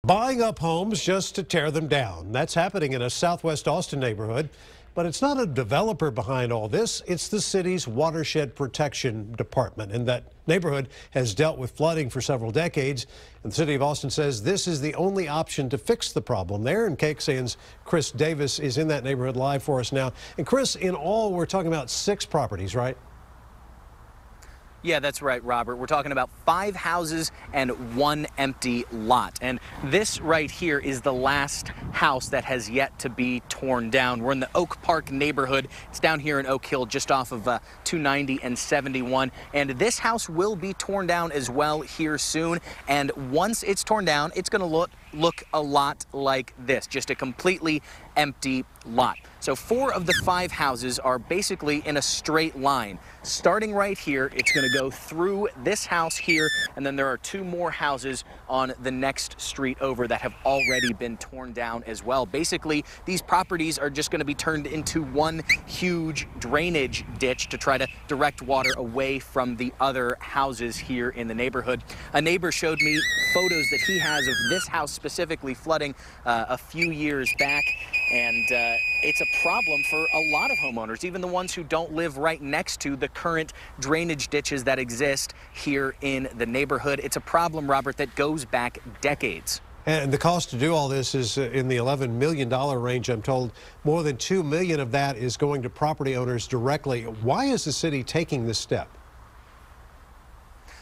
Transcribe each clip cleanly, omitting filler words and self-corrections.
Buying up homes just to tear them down. That's happening in a southwest Austin neighborhood. But it's not a developer behind all this. It's the city's watershed protection department. And that neighborhood has dealt with flooding for several decades. And the city of Austin says this is the only option to fix the problem there. And KXAN's Chris Davis is in that neighborhood live for us now. And Chris, in all, we're talking about 6 properties, right? Yeah, that's right, Robert. We're talking about 5 houses and 1 empty lot. And this right here is the last house that has yet to be torn down. We're in the Oak Park neighborhood. It's down here in Oak Hill, just off of 290 and 71. And this house will be torn down as well here soon. And once it's torn down, it's going to look a lot like this, just a completely empty lot. So 4 of the 5 houses are basically in a straight line. Starting right here, it's going to go through this house here, and then there are 2 more houses on the next street over that have already been torn down as well. Basically, these properties are just going to be turned into one huge drainage ditch to try to direct water away from the other houses here in the neighborhood. A neighbor showed me photos that he has of this house specifically flooding a few years back. And it's a problem for a lot of homeowners, even the ones who don't live right next to the current drainage ditches that exist here in the neighborhood. It's a problem, Robert, that goes back decades. And the cost to do all this is in the $11 million range, I'm told. More than $2 million of that is going to property owners directly. Why is the city taking this step?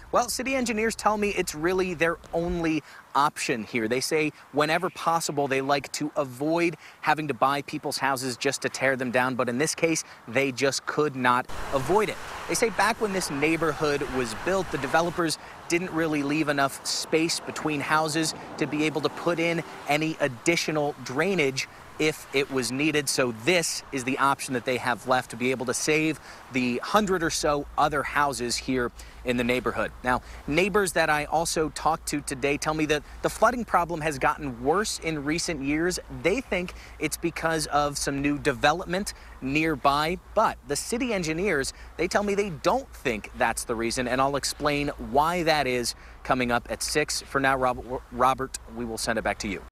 Well, city engineers tell me it's really their only option here. They say whenever possible, they like to avoid having to buy people's houses just to tear them down. But in this case, they just could not avoid it. They say back when this neighborhood was built, the developers didn't really leave enough space between houses to be able to put in any additional drainage if it was needed. So this is the option that they have left to be able to save the 100 or so other houses here in the neighborhood. Now, neighbors that I also talked to today tell me that the flooding problem has gotten worse in recent years. They think it's because of some new development nearby, but the city engineers, they tell me they don't think that's the reason, and I'll explain why that is coming up at 6. For now, Robert, we will send it back to you.